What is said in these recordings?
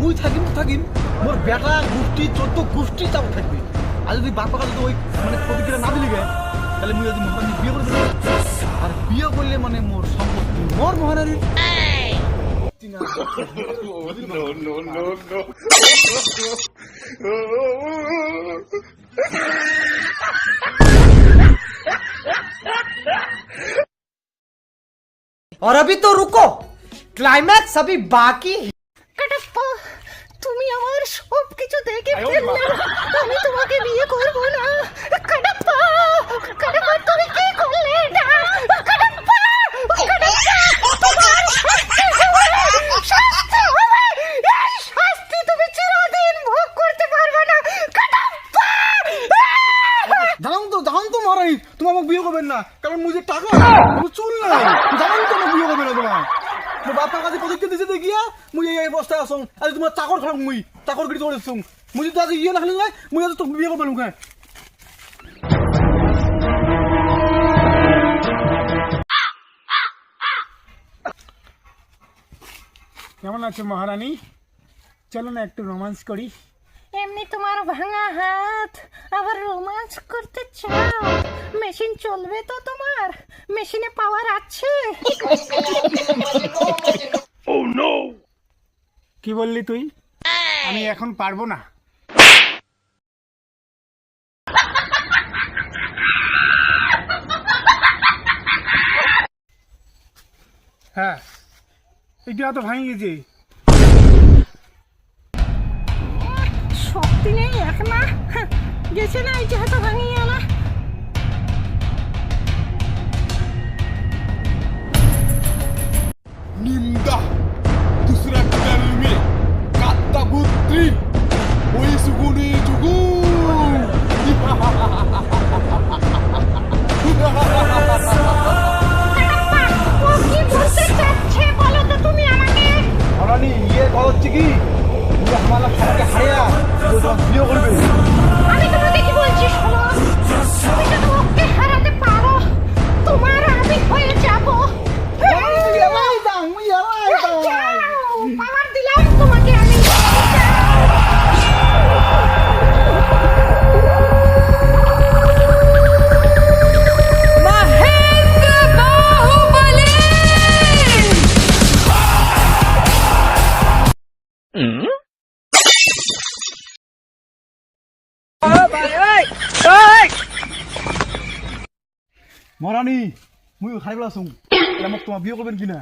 মুই থাকিম মোর বেটা গোষ্ঠী 14 গোষ্ঠী চাপ থাকবে। আর যদি বাপ কাছে ওই মানে প্রতিক্রিয়া না দিলি গে তাহলে মুই যদি মহারানী বিয়ে করে দেব, আর বিয়ে করলে মানে মোর সম্পত্তি মোর মহারানীর। और अभी तो रुको, क्लाइमैक्स अभी बाकी है। কাটাপ্পা, তুমি আমার সব কিছু দেখে ফেললে, আমি তোমাকে বিয়ে করব না। কাটাপ্পা, কাটাপ্পা, তুমি কি করলে এটা? কাটাপ্পা, কাটাপ্পা, তোমার শাস্তি হবে, শাস্তি হবে। এই শাস্তি তুমি চিরদিন ভোগ করতে পারবে না। কাটাপ্পা, জানান তো মহারানী তুমি আমাকে বিয়ে করবেন না, কারণ মুই যে টাকা আমার চুল নাই। জানান তো আমাকে বিয়ে করবে না তোমার। মোর বাপের কাছে প্রতিক্রিয়া দিতে দেখিয়া মুই এই অবস্থায় আসুন। আজ তোমার চাকর খারাপ মুই চাকর গিরি করে আসুন। মুই যদি আজ ইয়ে না খালি নাই মুই আজ তোকে বিয়ে করবেন ওখানে। কেমন আছে মহারানী? চলো না একটু রোমান্স করি। এমনি তোমার ভাঙা হাত আবার রোমান্স করতে চাও? মেশিন চলবে তো তোমার? মেশিনে পাওয়ার আছে? কি বললি তুই? আমি এখন পারবো না। হ্যাঁ, এটা তো ভাঙি গেছে। শক্তি নেই এক না গেছে না, এই যে হাতে ভাঙিয়ে আনা। निंदा दुसऱ्या कलमे कात्ता गुत्री ओई सुगुनी जुगू ও কি বলতে চাচ্ছে বলো তো তুমি আমাকে? মহারানী ইয়ে কথা হচ্ছে কি তুমি আমার সবাইকে হারিয়া তোমার বিয়ে করবে। আমি তোমাকে কি বলছি শোনো, তুমি যদি ওকে হারাতে পারো তোমার আমি হয়ে যাবো। পাওয়ার দিলাম তোমাকে আমি। মহারানী মুই হারিয়ে আসুন, মোক তোমার বিয়ে করবেন কিনা?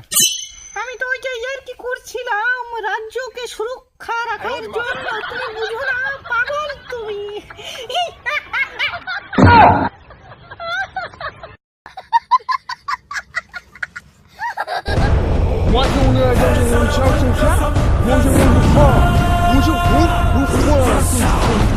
আমি তো ওই যে ইয়ার কি করছিলাম রাজ্যকে সুরক্ষা রাখার জন্য। তুমি বুঝো না, পাগল তুমি।我是我的小手下，我是我的花，我是我的花。